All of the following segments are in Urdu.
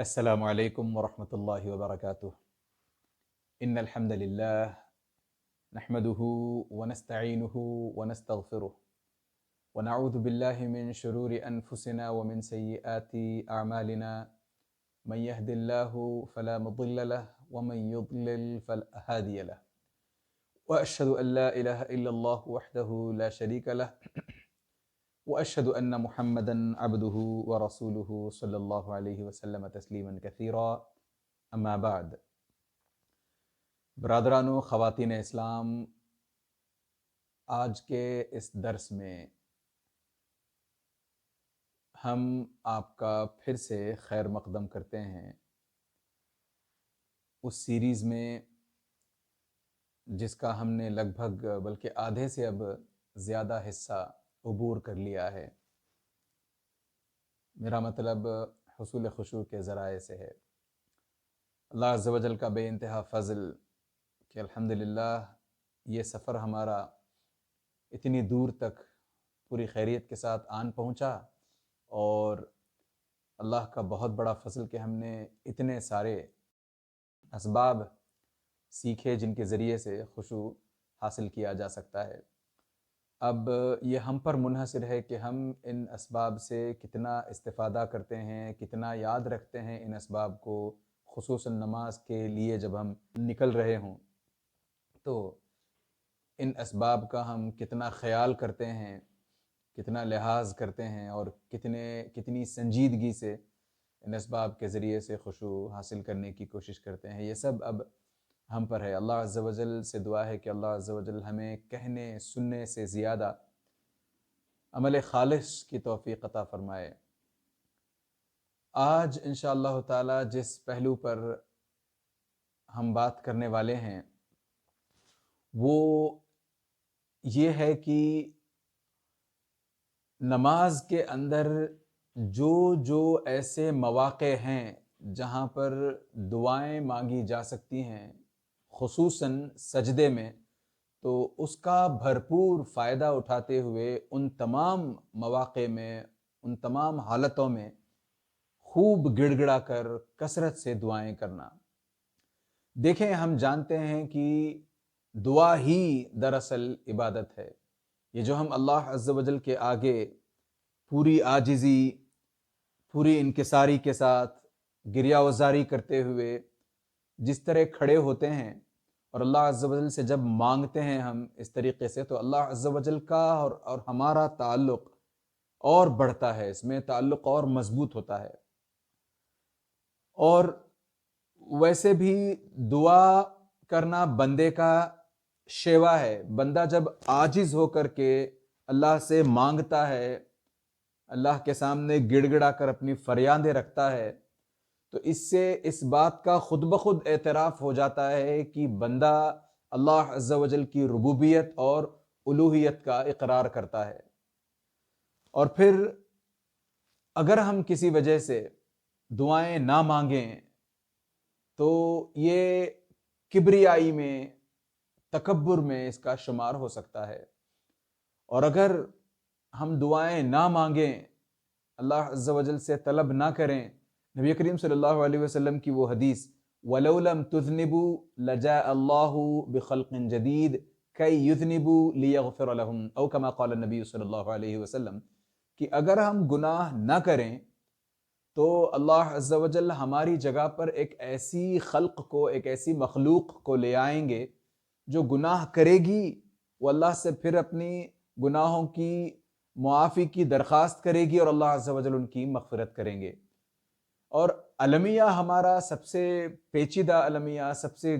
السلام علیکم ورحمۃ اللہ وبرکاتہ۔ ان الحمد للہ نحمده ونستعینه ونستغفره ونعوذ باللہ من شرور انفسنا ومن سیئات اعمالنا من يهد الله فلا مضل له ومن يضلل فلا هادي له واشهد ان لا اله الا الله وحده لا شريك له واشهد ان محمدا عبده ورسوله صلی اللہ علیہ وسلم تسلیما کثیرا اما بعد۔ برادران و خواتین اسلام، آج کے اس درس میں ہم آپ کا پھر سے خیر مقدم کرتے ہیں اس سیریز میں جس کا ہم نے لگ بھگ بلکہ آدھے سے اب زیادہ حصہ عبور کر لیا ہے۔ میرا مطلب حصول خشوع کے ذرائع سے ہے۔ اللہ عز و جل کا بے انتہا فضل کہ الحمدللہ یہ سفر ہمارا اتنی دور تک پوری خیریت کے ساتھ آن پہنچا، اور اللہ کا بہت بڑا فضل کہ ہم نے اتنے سارے اسباب سیکھے جن کے ذریعے سے خشوع حاصل کیا جا سکتا ہے۔ اب یہ ہم پر منحصر ہے کہ ہم ان اسباب سے کتنا استفادہ کرتے ہیں، کتنا یاد رکھتے ہیں ان اسباب کو، خصوصاً نماز کے لیے جب ہم نکل رہے ہوں تو ان اسباب کا ہم کتنا خیال کرتے ہیں، کتنا لحاظ کرتے ہیں، اور کتنی سنجیدگی سے ان اسباب کے ذریعے سے خشوع حاصل کرنے کی کوشش کرتے ہیں۔ یہ سب اب ہم پر ہے۔ اللہ عز و جل سے دعا ہے کہ اللہ عز و جل ہمیں کہنے سننے سے زیادہ عمل خالص کی توفیق عطا فرمائے۔ آج انشاءاللہ تعالی جس پہلو پر ہم بات کرنے والے ہیں وہ یہ ہے کہ نماز کے اندر جو ایسے مواقع ہیں جہاں پر دعائیں مانگی جا سکتی ہیں، خصوصاً سجدے میں، تو اس کا بھرپور فائدہ اٹھاتے ہوئے ان تمام مواقع میں، ان تمام حالتوں میں خوب گڑ گڑا کر کثرت سے دعائیں کرنا۔ دیکھیں، ہم جانتے ہیں کہ دعا ہی دراصل عبادت ہے۔ یہ جو ہم اللہ عز و جل کے آگے پوری عاجزی، پوری انکساری کے ساتھ گریہ وزاری کرتے ہوئے جس طرح کھڑے ہوتے ہیں اور اللہ عز و جل سے جب مانگتے ہیں ہم اس طریقے سے، تو اللہ عز و جل کا اور ہمارا تعلق اور بڑھتا ہے، اس میں تعلق اور مضبوط ہوتا ہے۔ اور ویسے بھی دعا کرنا بندے کا شیوا ہے۔ بندہ جب عاجز ہو کر کے اللہ سے مانگتا ہے، اللہ کے سامنے گڑ گڑا کر اپنی فریادیں رکھتا ہے، تو اس سے اس بات کا خود بخود اعتراف ہو جاتا ہے کہ بندہ اللہ عز و جل کی ربوبیت اور الوہیت کا اقرار کرتا ہے۔ اور پھر اگر ہم کسی وجہ سے دعائیں نہ مانگیں تو یہ کبریائی میں، تکبر میں اس کا شمار ہو سکتا ہے۔ اور اگر ہم دعائیں نہ مانگیں، اللہ عز و جل سے طلب نہ کریں، نبی کریم صلی اللہ علیہ وسلم کی وہ حدیث وَلَوْ لَمْ تُذْنِبُوا لَجَاءَ اللَّهُ بِخَلْقٍ جَدِيدٍ كَيْ يُذْنِبُوا لِيَغْفِرَ لَهُمْ او كما قال النبی صلی اللہ علیہ وسلم، کہ اگر ہم گناہ نہ کریں تو اللہ عز و جل ہماری جگہ پر ایک ایسی خلق کو، ایک ایسی مخلوق کو لے آئیں گے جو گناہ کرے گی، وہ اللہ سے پھر اپنی گناہوں کی معافی کی درخواست کرے گی، اور اللہ عز و جل ان کی مغفرت کریں گے۔ اور المیہ ہمارا سب سے پیچیدہ المیہ، سب سے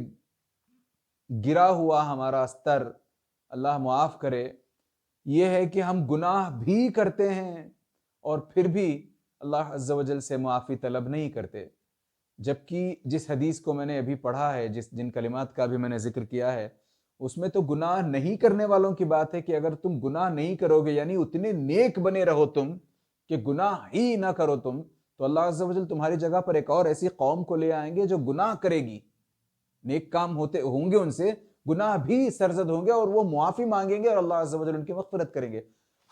گرا ہوا ہمارا استر، اللہ معاف کرے، یہ ہے کہ ہم گناہ بھی کرتے ہیں اور پھر بھی اللہ عز و جل سے معافی طلب نہیں کرتے۔ جبکہ جس حدیث کو میں نے ابھی پڑھا ہے، جن کلمات کا بھی میں نے ذکر کیا ہے، اس میں تو گناہ نہیں کرنے والوں کی بات ہے کہ اگر تم گناہ نہیں کرو گے، یعنی اتنے نیک بنے رہو تم کہ گناہ ہی نہ کرو تم، تو اللہ عز و جل تمہاری جگہ پر ایک اور ایسی قوم کو لے آئیں گے جو گناہ کرے گی، نیک کام ہوتے ہوں گے ان سے، گناہ بھی سرزد ہوں گے، اور وہ معافی مانگیں گے اور اللہ عز و جل ان کی مغفرت کریں گے۔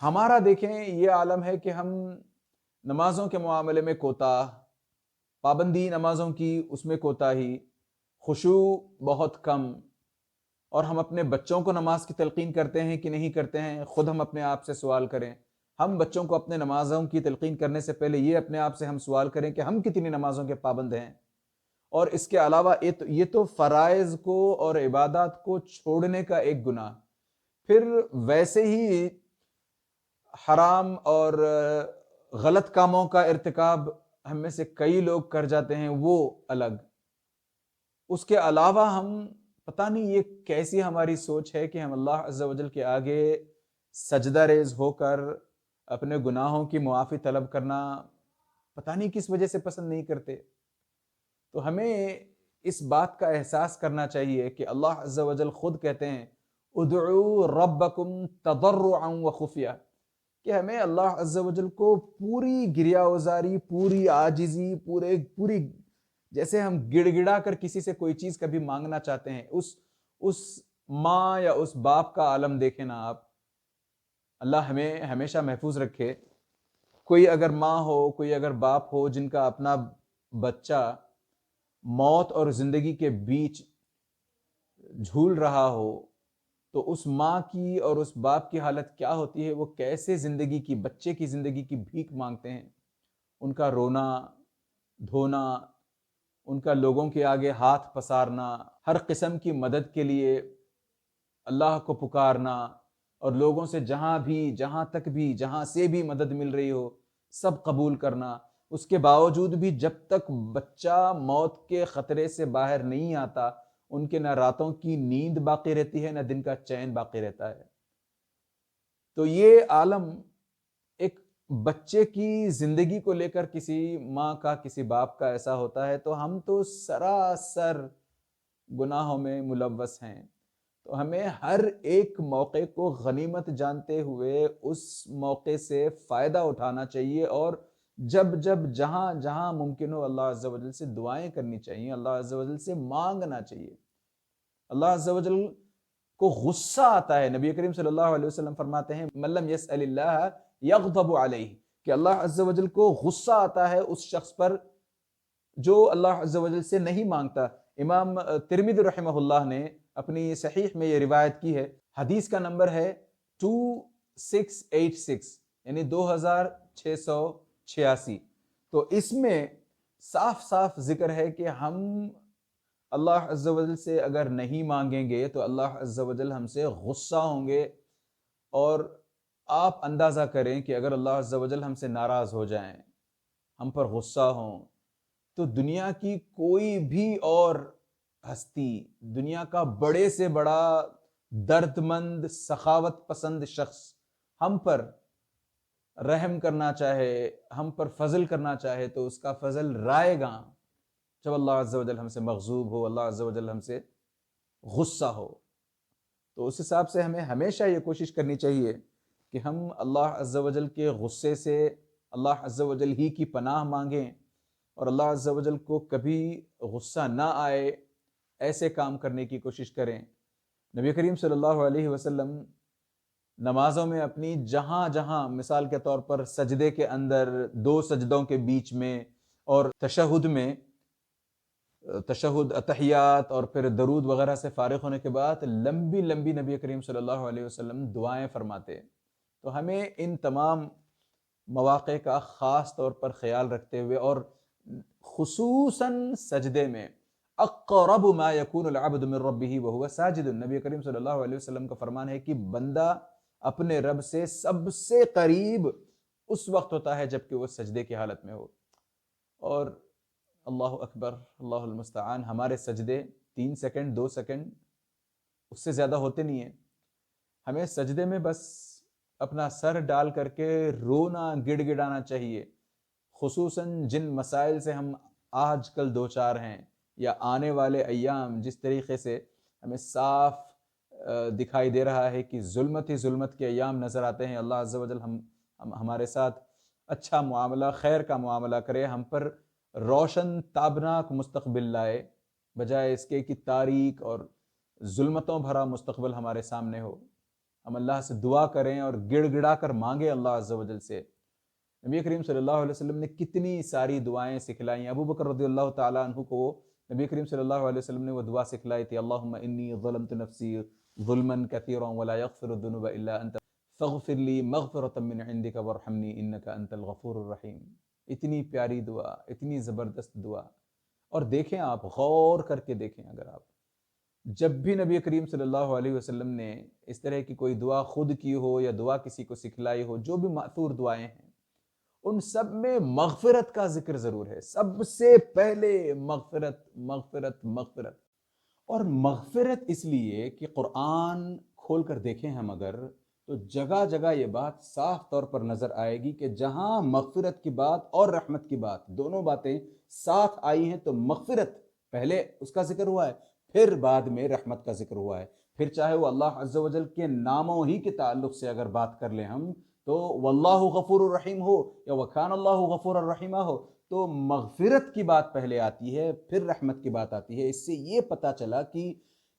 ہمارا دیکھیں یہ عالم ہے کہ ہم نمازوں کے معاملے میں کوتاہ، پابندی نمازوں کی اس میں کوتاہی، خشوع بہت کم، اور ہم اپنے بچوں کو نماز کی تلقین کرتے ہیں کہ نہیں کرتے ہیں؟ خود ہم اپنے آپ سے سوال کریں۔ ہم بچوں کو اپنے نمازوں کی تلقین کرنے سے پہلے یہ اپنے آپ سے ہم سوال کریں کہ ہم کتنی نمازوں کے پابند ہیں۔ اور اس کے علاوہ یہ تو فرائض کو اور عبادات کو چھوڑنے کا ایک گناہ، پھر ویسے ہی حرام اور غلط کاموں کا ارتکاب ہم میں سے کئی لوگ کر جاتے ہیں، وہ الگ۔ اس کے علاوہ ہم پتہ نہیں یہ کیسی ہماری سوچ ہے کہ ہم اللہ عز و جل کے آگے سجدہ ریز ہو کر اپنے گناہوں کی معافی طلب کرنا پتہ نہیں کس وجہ سے پسند نہیں کرتے۔ تو ہمیں اس بات کا احساس کرنا چاہیے کہ اللہ عز و جل خود کہتے ہیں ادعوا ربکم تضرعا وخفیہ، کہ ہمیں اللہ عز و جل کو پوری گریہ وزاری، پوری عاجزی، پوری جیسے ہم گڑ گڑا کر کسی سے کوئی چیز کبھی مانگنا چاہتے ہیں، اس ماں یا اس باپ کا عالم دیکھیں نا آپ۔ اللہ ہمیں ہمیشہ محفوظ رکھے۔ کوئی اگر ماں ہو، کوئی اگر باپ ہو جن کا اپنا بچہ موت اور زندگی کے بیچ جھول رہا ہو، تو اس ماں کی اور اس باپ کی حالت کیا ہوتی ہے؟ وہ کیسے زندگی کی، بچے کی زندگی کی بھیک مانگتے ہیں۔ ان کا رونا دھونا، ان کا لوگوں کے آگے ہاتھ پسارنا، ہر قسم کی مدد کے لیے اللہ کو پکارنا، اور لوگوں سے جہاں تک بھی جہاں سے بھی مدد مل رہی ہو سب قبول کرنا۔ اس کے باوجود بھی جب تک بچہ موت کے خطرے سے باہر نہیں آتا، ان کے نہ راتوں کی نیند باقی رہتی ہے، نہ دن کا چین باقی رہتا ہے۔ تو یہ عالم ایک بچے کی زندگی کو لے کر کسی ماں کا، کسی باپ کا ایسا ہوتا ہے، تو ہم تو سراسر گناہوں میں ملوث ہیں۔ تو ہمیں ہر ایک موقع کو غنیمت جانتے ہوئے اس موقع سے فائدہ اٹھانا چاہیے، اور جب جہاں ممکن ہو اللہ عز و جل سے دعائیں کرنی چاہیے، اللہ عز و جل سے مانگنا چاہیے۔ اللہ عز و جل کو غصہ آتا ہے، نبی کریم صلی اللہ علیہ وسلم فرماتے ہیں من لم یسأل اللہ یغضب علیہ، کہ اللہ عز و جل کو غصہ آتا ہے اس شخص پر جو اللہ عز و جل سے نہیں مانگتا۔ امام ترمذی رحمہ اللہ نے اپنی صحیح میں یہ روایت کی ہے، حدیث کا نمبر ہے 2686، یعنی 2686۔ تو اس میں صاف صاف ذکر ہے کہ ہم اللہ عز و جل سے اگر نہیں مانگیں گے تو اللہ عز و جل ہم سے غصہ ہوں گے۔ اور آپ اندازہ کریں کہ اگر اللہ عز و جل ہم سے ناراض ہو جائیں، ہم پر غصہ ہوں، تو دنیا کی کوئی بھی اور ہستی، دنیا کا بڑے سے بڑا درد مند سخاوت پسند شخص ہم پر رحم کرنا چاہے، ہم پر فضل کرنا چاہے، تو اس کا فضل رائے گا جب اللہ عز و جل ہم سے مغضوب ہو، اللہ عز و جل ہم سے غصہ ہو۔ تو اس حساب سے ہمیں ہمیشہ یہ کوشش کرنی چاہیے کہ ہم اللہ عز و جل کے غصے سے اللہ عز و جل ہی کی پناہ مانگیں، اور اللہ عز و جل کو کبھی غصہ نہ آئے ایسے کام کرنے کی کوشش کریں۔ نبی کریم صلی اللہ علیہ وسلم نمازوں میں اپنی جہاں مثال کے طور پر سجدے کے اندر، دو سجدوں کے بیچ میں، اور تشہد میں، تشہد اتحیات اور پھر درود وغیرہ سے فارغ ہونے کے بعد لمبی نبی کریم صلی اللہ علیہ وسلم دعائیں فرماتے۔ تو ہمیں ان تمام مواقع کا خاص طور پر خیال رکھتے ہوئے، اور خصوصاً سجدے میں اقرب ما یکون العبد من ربہ وہو ساجد، نبی کریم صلی اللہ علیہ وسلم کا فرمان ہے کہ بندہ اپنے رب سے سب سے قریب اس وقت ہوتا ہے جبکہ وہ سجدے کی حالت میں ہو۔ اور اللہ اکبر، اللہ المستعان، ہمارے سجدے 3 سیکنڈ 2 سیکنڈ اس سے زیادہ ہوتے نہیں ہیں۔ ہمیں سجدے میں بس اپنا سر ڈال کر کے رونا گڑ گڑانا چاہیے، خصوصاً جن مسائل سے ہم آج کل دوچار ہیں، یا آنے والے ایام جس طریقے سے ہمیں صاف دکھائی دے رہا ہے کہ ظلمت ہی ظلمت کے ایام نظر آتے ہیں۔ اللہ عز و جل ہمارے ساتھ اچھا معاملہ، خیر کا معاملہ کرے، ہم پر روشن تابناک مستقبل لائے، بجائے اس کے کہ تاریک اور ظلمتوں بھرا مستقبل ہمارے سامنے ہو۔ ہم اللہ سے دعا کریں اور گڑ گڑا کر مانگیں اللہ عز و جل سے نبی کریم صلی اللہ علیہ وسلم نے کتنی ساری دعائیں سکھلائیں. ابو بکر رضی اللہ تعالیٰ عنہ کو نبی کریم صلی اللہ علیہ وسلم نے وہ دعا سکھلائی تھی, اللہم انی ظلمت نفسی ظلما کثیرا ولا یغفر الذنوب الا انت فاغفر لی مغفرۃ من عندک وارحمنی انک انت الغفور الرحیم. اتنی پیاری دعا, اتنی زبردست دعا. اور دیکھیں آپ, غور کر کے دیکھیں, اگر آپ جب بھی نبی کریم صلی اللہ علیہ وسلم نے اس طرح کی کوئی دعا خود کی ہو یا دعا کسی کو سکھلائی ہو, جو بھی مأثور دعائیں ہیں ان سب میں مغفرت کا ذکر ضرور ہے. سب سے پہلے مغفرت مغفرت مغفرت. اور مغفرت اس لیے کہ قرآن کھول کر دیکھیں ہم اگر, تو جگہ جگہ یہ بات صاف طور پر نظر آئے گی کہ جہاں مغفرت کی بات اور رحمت کی بات دونوں باتیں ساتھ آئی ہیں تو مغفرت پہلے اس کا ذکر ہوا ہے, پھر بعد میں رحمت کا ذکر ہوا ہے. پھر چاہے وہ اللہ عز و جل کے ناموں ہی کے تعلق سے اگر بات کر لیں ہم, تو واللہ غفور الرحیم ہو یا وکان اللہ غفور الرحیمہ ہو, تو مغفرت کی بات پہلے آتی ہے پھر رحمت کی بات آتی ہے. اس سے یہ پتہ چلا کہ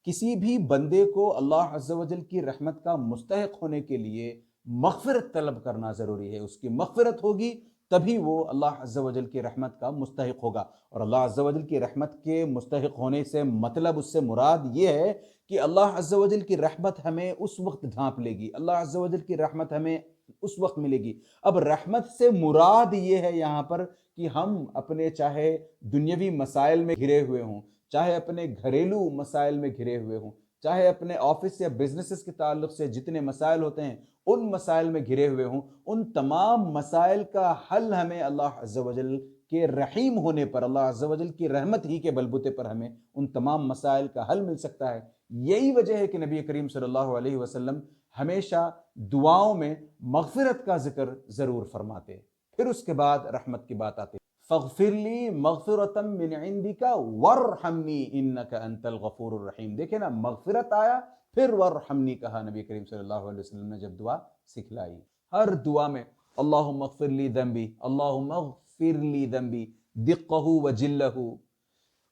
کسی بھی بندے کو اللہ عز و جل کی رحمت کا مستحق ہونے کے لیے مغفرت طلب کرنا ضروری ہے. اس کی مغفرت ہوگی تبھی وہ اللہ عز و جل کی رحمت کا مستحق ہوگا. اور اللہ عز و جل کی رحمت کے مستحق ہونے سے مطلب, اس سے مراد یہ ہے کہ اللہ عز و جل کی رحمت ہمیں اس وقت ڈھانپ لے گی, اللہ عز و جل کی رحمت ہمیں اس وقت ملے گی. اب رحمت سے مراد یہ ہے یہاں پر کہ ہم اپنے چاہے دنیاوی مسائل میں گھرے ہوئے ہوں, چاہے اپنے گھریلو مسائل میں گھرے ہوئے ہوں, چاہے اپنے آفس یا بزنسز کے تعلق سے جتنے مسائل ہوتے ہیں ان مسائل میں گھرے ہوئے ہوں, ان تمام مسائل کا حل ہمیں اللہ عز و جل کے رحیم ہونے پر, اللہ عز و جل کی رحمت ہی کے بلبوتے پر ہمیں ان تمام مسائل کا حل مل سکتا ہے. یہی وجہ ہے کہ نبی کریم صلی اللہ علیہ وسلم ہمیشہ دعاؤں میں مغفرت کا ذکر ضرور فرماتے, پھر اس کے بعد رحمت کی بات آتی. فاغفر لی مغفرۃ من عندک وارحمنی انک انت الغفور الرحیم. دیکھیں نا, مغفرت آیا پھر وارحمنی کہا نبی کریم صلی اللہ علیہ وسلم نے جب دعا سکھلائی. ہر دعا میں اللہم اغفر لی ذنبی, اللہم اغفر لی ذنبی دقہ وجلہ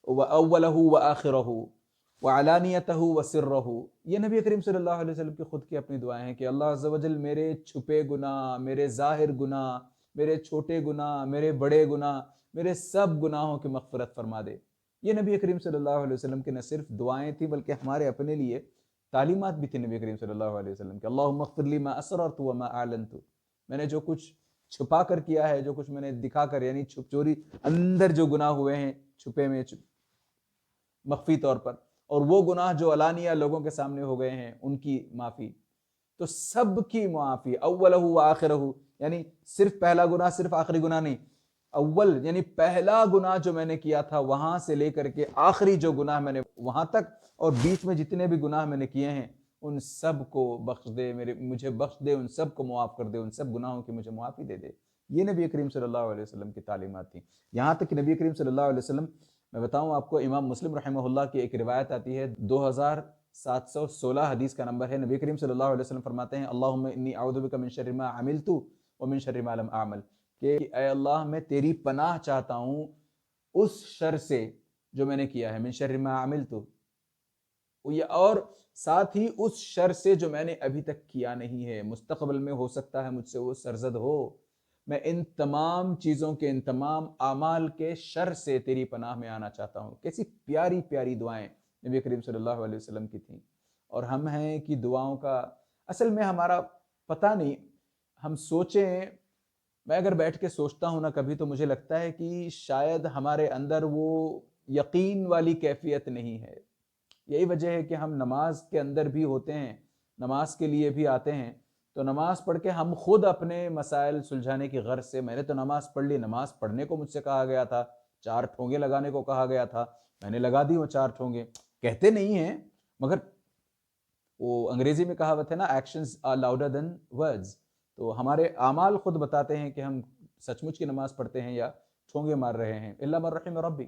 واولہ وآخرہ وعلانیتہ وسرہ. یہ نبی کریم صلی اللہ علیہ وسلم کی خود کی اپنی دعائیں ہیں کہ اللہ عز و جل میرے چھپے گناہ, میرے ظاہر گناہ, میرے چھوٹے گناہ, میرے بڑے گناہ, میرے سب گناہوں کی مغفرت فرما دے. یہ نبی کریم صلی اللہ علیہ وسلم کی نہ صرف دعائیں تھیں بلکہ ہمارے اپنے لیے تعلیمات بھی تھی نبی کریم صلی اللہ علیہ وسلم کہ اللہم اغفر لی ما اسررت وما اعلنت. میں نے جو کچھ چھپا کر کیا ہے, جو کچھ میں نے دکھا کر, یعنی چھپ چوری اندر جو گناہ ہوئے ہیں چھپے میں مخفی طور پر, اور وہ گناہ جو علانیہ لوگوں کے سامنے ہو گئے ہیں ان کی معافی, تو سب کی معافی. اولہ و آخرہ, یعنی صرف پہلا گناہ صرف آخری گناہ نہیں, اول یعنی پہلا گناہ جو میں نے کیا تھا وہاں سے لے کر کے آخری جو گناہ میں نے وہاں تک, اور بیچ میں جتنے بھی گناہ میں نے کیے ہیں ان سب کو بخش دے, مجھے بخش دے, ان سب کو معاف کر دے, ان سب گناہوں کی مجھے معافی دے دے. یہ نبی کریم صلی اللہ علیہ وسلم کی تعلیمات تھیں. یہاں تک کہ نبی کریم صلی اللہ علیہ وسلم, میں بتاؤں آپ کو, امام مسلم رحمہ اللہ کی ایک روایت آتی ہے, 2716 حدیث کا نمبر ہے. نبی کریم صلی اللہ علیہ وسلم فرماتے ہیں اللہم انی اعوذ بک من شر ما عملت ومن شر ما لم اعمل, کہ اے اللہ میں تیری پناہ چاہتا ہوں اس شر سے جو میں نے کیا ہے, من شر ما عملت, اور ساتھ ہی اس شر سے جو میں نے ابھی تک کیا نہیں ہے, مستقبل میں ہو سکتا ہے مجھ سے وہ سرزد ہو. میں ان تمام چیزوں کے, ان تمام اعمال کے شر سے تیری پناہ میں آنا چاہتا ہوں. کیسی پیاری پیاری دعائیں نبی کریم صلی اللہ علیہ وسلم کی تھیں. اور ہم ہیں کہ دعاؤں کا اصل میں ہمارا پتہ نہیں, ہم سوچیں, میں اگر بیٹھ کے سوچتا ہوں نا کبھی, تو مجھے لگتا ہے کہ شاید ہمارے اندر وہ یقین والی کیفیت نہیں ہے. یہی وجہ ہے کہ ہم نماز کے اندر بھی ہوتے ہیں, نماز کے لیے بھی آتے ہیں, تو نماز پڑھ کے ہم خود اپنے مسائل سلجھانے کی غرض سے, میں نے تو نماز پڑھ لی, نماز پڑھنے کو مجھ سے کہا گیا تھا, 4 ٹھونگے لگانے کو کہا گیا تھا, میں نے لگا دی وہ 4 ٹھونگے. کہتے نہیں ہیں مگر وہ انگریزی میں کہاوت ہے نا, actions are louder than words. تو ہمارے اعمال خود بتاتے ہیں کہ ہم سچ مچ کی نماز پڑھتے ہیں یا ٹھونگے مار رہے ہیں. الا من رحم ربی.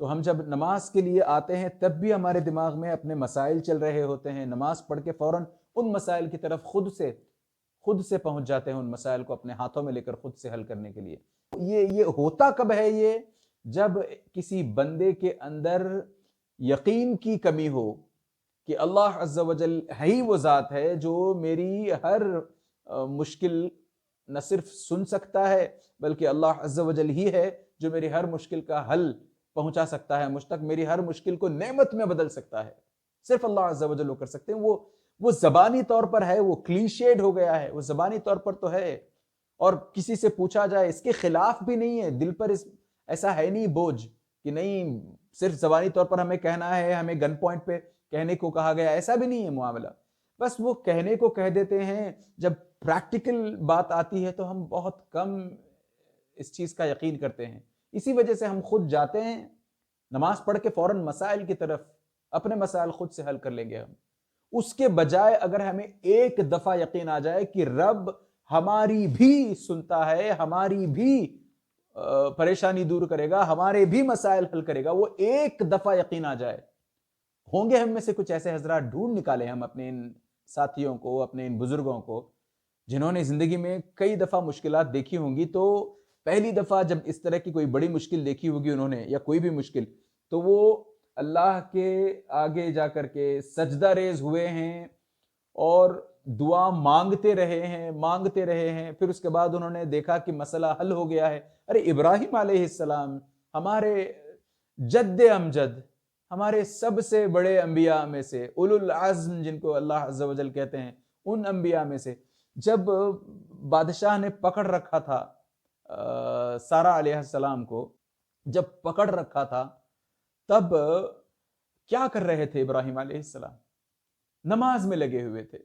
تو ہم جب نماز کے لیے آتے ہیں تب بھی ہمارے دماغ میں اپنے مسائل چل رہے ہوتے ہیں, نماز پڑھ کے فوراً ان مسائل کی طرف خود سے پہنچ جاتے ہیں, ان مسائل کو اپنے ہاتھوں میں لے کر خود سے حل کرنے کے لیے. یہ ہوتا کب ہے؟ یہ جب کسی بندے کے اندر یقین کی کمی ہو کہ اللہ عز و جل ہی وہ ذات ہے جو میری ہر مشکل نہ صرف سن سکتا ہے بلکہ اللہ عز و جل ہی ہے جو میری ہر مشکل کا حل پہنچا سکتا ہے مجھ تک، میری ہر مشکل کو نعمت میں بدل سکتا ہے۔ صرف اللہ عز و جل وہ کر سکتے ہیں۔ وہ زبانی طور پر ہے، وہ کلیشیڈ ہو گیا ہے، وہ زبانی طور پر تو ہے، اور کسی سے پوچھا جائے اس کے خلاف بھی نہیں ہے، دل پر ایسا ہے نہیں بوجھ کہ نہیں صرف زبانی طور پر ہمیں کہنا ہے، ہمیں گن پوائنٹ پہ کہنے کو کہا گیا، ایسا بھی نہیں ہے معاملہ۔ بس وہ کہنے کو کہہ دیتے ہیں، جب پریکٹیکل بات آتی ہے تو ہم بہت کم اس چیز کا یقین کرتے ہیں۔ اسی وجہ سے ہم خود جاتے ہیں نماز پڑھ کے فوراً مسائل کی طرف، اپنے مسائل خود سے حل کر لیں گے ہم، اس کے بجائے اگر ہمیں ایک دفعہ یقین آ جائے کہ رب ہماری بھی سنتا ہے، ہماری بھی پریشانی دور کرے گا، ہمارے بھی مسائل حل کرے گا، وہ ایک دفعہ یقین آ جائے۔ ہوں گے ہم میں سے کچھ ایسے حضرات، ڈھونڈ نکالیں ہم اپنے ان ساتھیوں کو، اپنے ان بزرگوں کو جنہوں نے زندگی میں کئی دفعہ مشکلات دیکھی ہوں گی، تو پہلی دفعہ جب اس طرح کی کوئی بڑی مشکل دیکھی ہوگی انہوں نے، یا کوئی بھی مشکل، تو وہ اللہ کے آگے جا کر کے سجدہ ریز ہوئے ہیں اور دعا مانگتے رہے ہیں۔ پھر اس کے بعد انہوں نے دیکھا کہ مسئلہ حل ہو گیا ہے۔ ارے ابراہیم علیہ السلام، ہمارے جد امجد، ہمارے سب سے بڑے انبیاء میں سے، اولو العزم جن کو اللہ عز و جل کہتے ہیں، ان انبیاء میں سے، جب بادشاہ نے پکڑ رکھا تھا سارہ علیہ السلام کو، جب پکڑ رکھا تھا، تب کیا کر رہے تھے ابراہیم علیہ السلام؟ نماز میں لگے ہوئے تھے۔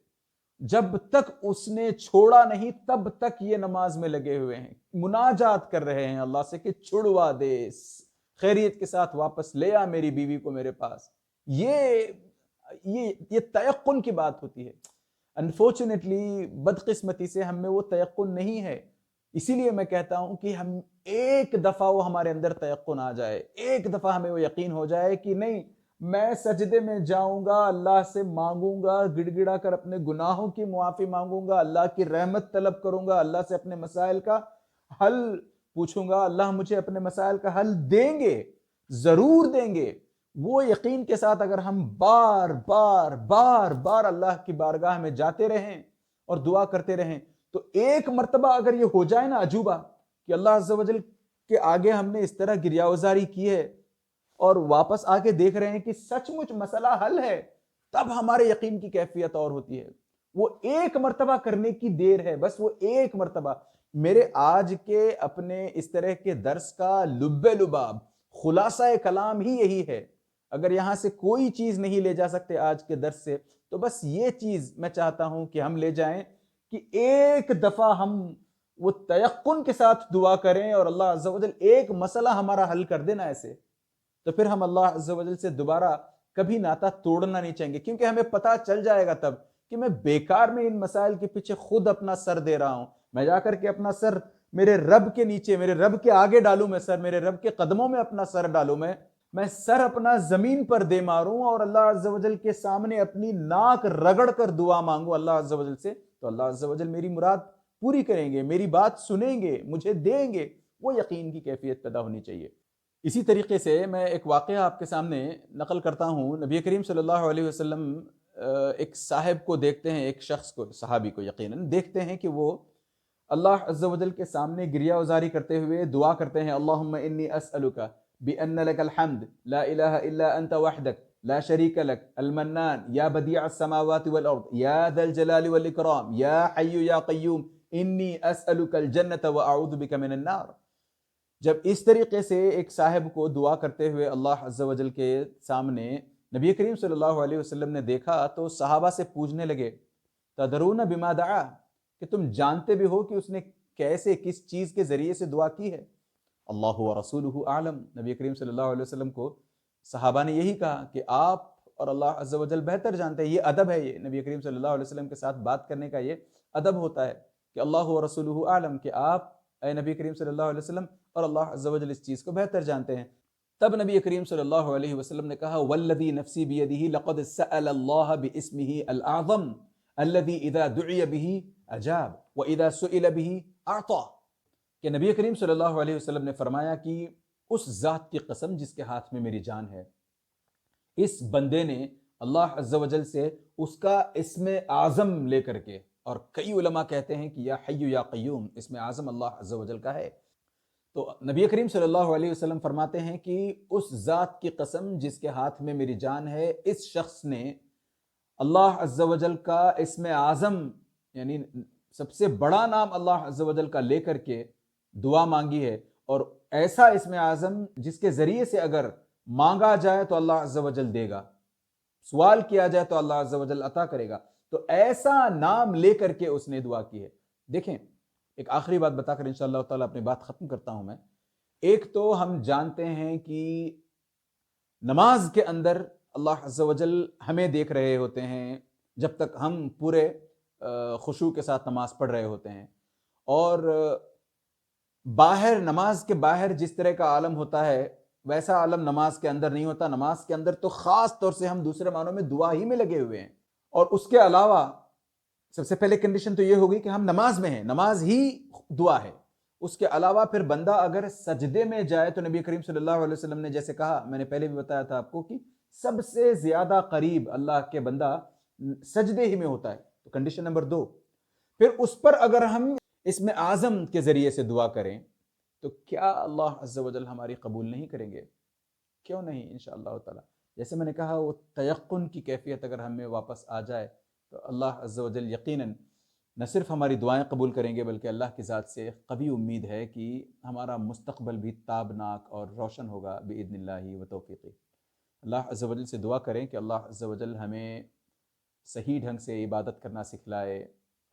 جب تک اس نے چھوڑا نہیں تب تک یہ نماز میں لگے ہوئے ہیں، مناجات کر رہے ہیں اللہ سے کہ چھڑوا دے، خیریت کے ساتھ واپس لے آ میری بیوی کو میرے پاس۔ یہ تیقن کی بات ہوتی ہے۔ انفارچونیٹلی، بدقسمتی سے ہم میں وہ تیقن نہیں ہے۔ اسی لیے میں کہتا ہوں کہ ہم ایک دفعہ وہ ہمارے اندر تیقن آ جائے، ایک دفعہ ہمیں وہ یقین ہو جائے کہ نہیں، میں سجدے میں جاؤں گا، اللہ سے مانگوں گا، گڑ گڑا کر اپنے گناہوں کی معافی مانگوں گا، اللہ کی رحمت طلب کروں گا، اللہ سے اپنے مسائل کا حل پوچھوں گا، اللہ مجھے اپنے مسائل کا حل دیں گے، ضرور دیں گے۔ وہ یقین کے ساتھ اگر ہم بار بار بار بار اللہ کی بارگاہ میں جاتے رہیں اور دعا کرتے رہیں، تو ایک مرتبہ اگر یہ ہو جائے نا عجوبہ کہ اللہ عز و جل کے آگے ہم نے اس طرح گریہوزاری کی ہے اور واپس آ کے دیکھ رہے ہیں کہ سچ مچ مسئلہ حل ہے، تب ہمارے یقین کی کیفیت اور ہوتی ہے۔ وہ ایک مرتبہ کرنے کی دیر ہے، بس وہ ایک مرتبہ۔ میرے آج کے اپنے اس طرح کے درس کا لب لباب، خلاصہ کلام ہی یہی ہے۔ اگر یہاں سے کوئی چیز نہیں لے جا سکتے آج کے درس سے، تو بس یہ چیز میں چاہتا ہوں کہ ہم لے جائیں کہ ایک دفعہ ہم وہ تیقن کے ساتھ دعا کریں اور اللہ عز و جل ایک مسئلہ ہمارا حل کر دینا ایسے، تو پھر ہم اللہ عز و جل سے دوبارہ کبھی ناتا توڑنا نہیں چاہیں گے، کیونکہ ہمیں پتہ چل جائے گا تب کہ میں بیکار میں ان مسائل کے پیچھے خود اپنا سر دے رہا ہوں۔ میں جا کر کے اپنا سر میرے رب کے نیچے، میرے رب کے آگے ڈالوں، میں سر میرے رب کے قدموں میں اپنا سر ڈالوں، میں سر اپنا زمین پر دے ماروں اور اللہ عز و جل کے سامنے اپنی ناک رگڑ کر دعا مانگوں اللہ عز و جل سے، تو اللہ عز و جل میری مراد پوری کریں گے، میری بات سنیں گے، مجھے دیں گے۔ وہ یقین کی کیفیت پیدا ہونی چاہیے۔ اسی طریقے سے میں ایک واقعہ آپ کے سامنے نقل کرتا ہوں۔ نبی کریم صلی اللہ علیہ وسلم ایک صاحب کو دیکھتے ہیں، ایک شخص کو، صحابی کو یقیناً دیکھتے ہیں کہ وہ اللہ عز و جل کے سامنے گریہ وزاری کرتے ہوئے دعا کرتے ہیں، اللہم انی اسألک بأن لک الحمد لا الہ الا انت وحدک لا شریک لک المنان یا بدیع السماوات والارض یا ذا الجلال والاکرام یا حی یا قیوم انی اسألک الجنت واعوذ بک من النار۔ جب اس طریقے سے ایک صاحب کو دعا کرتے ہوئے اللہ عز و جل کے سامنے نبی کریم صلی اللہ علیہ وسلم نے دیکھا، تو صحابہ سے پوچھنے لگے، تدرون بما دعا، کہ تم جانتے بھی ہو کہ اس نے کیسے، کس چیز کے ذریعے سے دعا کی ہے؟ اللہ و رسولہ اعلم، نبی کریم صلی اللہ علیہ وسلم کو صحابہ نے یہی کہا کہ آپ اور اللہ عز و جل بہتر جانتے ہیں۔ یہ ادب ہے، یہ نبی کریم صلی اللہ علیہ وسلم کے ساتھ بات کرنے کا یہ ادب ہوتا ہے کہ اللہ و رسولہ اعلم، کہ آپ اے نبی کریم صلی اللہ علیہ وسلم اور اللہ عز و جل اس چیز کو بہتر جانتے ہیں۔ تب نبی کریم صلی اللہ علیہ وسلم نے کہا، والذی نفسی بیدہ لقد سأل اللہ باسمہ الاعظم الذی اذا دعی بہ اجاب واذا سئل بہ اعطا، کہ نبی کریم صلی اللہ علیہ وسلم نے فرمایا کہ اس ذات کی قسم جس کے ہاتھ میں میری جان ہے، اس بندے نے اللہ عز و جل سے اس کا اسم اعظم لے کر کے، اور کئی علماء کہتے ہیں کہ یا حی یا قیوم اسم اعظم اللہ عز و جل کا ہے۔ تو نبی کریم صلی اللہ علیہ وسلم فرماتے ہیں کہ اس ذات کی قسم جس کے ہاتھ میں میری جان ہے، اس شخص نے اللہ عز و جل کا اسم اعظم یعنی سب سے بڑا نام اللہ عز و جل کا لے کر کے دعا مانگی ہے، اور ایسا اسم اعظم جس کے ذریعے سے اگر مانگا جائے تو اللہ عز و جل دے گا، سوال کیا جائے تو اللہ عز و جل عطا کرے گا، تو ایسا نام لے کر کے اس نے دعا کی ہے۔ دیکھیں، ایک آخری بات بتا کر انشاءاللہ تعالیٰ اپنی بات ختم کرتا ہوں میں۔ ایک تو ہم جانتے ہیں کہ نماز کے اندر اللہ عز و جل ہمیں دیکھ رہے ہوتے ہیں جب تک ہم پورے خشوع کے ساتھ نماز پڑھ رہے ہوتے ہیں، اور باہر نماز کے باہر جس طرح کا عالم ہوتا ہے ویسا عالم نماز کے اندر نہیں ہوتا۔ نماز کے اندر تو خاص طور سے ہم دوسرے معنوں میں دعا ہی میں لگے ہوئے ہیں، اور اس کے علاوہ سب سے پہلے کنڈیشن تو یہ ہوگی کہ ہم نماز میں ہیں، نماز ہی دعا ہے۔ اس کے علاوہ پھر بندہ اگر سجدے میں جائے تو نبی کریم صلی اللہ علیہ وسلم نے جیسے کہا، میں نے پہلے بھی بتایا تھا آپ کو، کہ سب سے زیادہ قریب اللہ کے بندہ سجدے ہی میں ہوتا ہے۔ تو کنڈیشن نمبر 2، پھر اس پر اگر ہم اسم اعظم کے ذریعے سے دعا کریں تو کیا اللہ عز و جل ہماری قبول نہیں کریں گے؟ کیوں نہیں انشاءاللہ تعالی۔ جیسے میں نے کہا، وہ تیقن کی کیفیت اگر ہمیں واپس آ جائے تو اللہ عز و جل یقیناً نہ صرف ہماری دعائیں قبول کریں گے، بلکہ اللہ کی ذات سے قوی امید ہے کہ ہمارا مستقبل بھی تابناک اور روشن ہوگا بإذن اللہ و توفیقہ۔ اللہ عز و جل سے دعا کریں کہ اللہ عز و جل ہمیں صحیح ڈھنگ سے عبادت کرنا سکھلائے،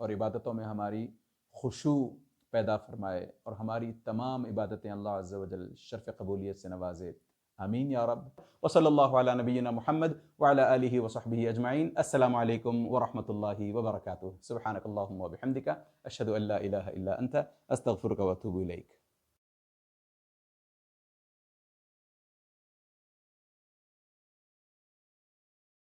اور عبادتوں میں ہماری خشوع پیدا فرمائے، اور ہماری تمام عبادتیں اللہ عز و جل شرف قبولیت سے نوازے۔ آمین یا رب۔ وصلی اللہ علی نبینا محمد وعلی آلہ وصحبہ اجمعین۔ السلام علیکم ورحمۃ اللہ وبرکاتہ۔ سبحانک اللہم وبحمدک، اشہد ان لا الہ الا انت، استغفرک واتوب الیک۔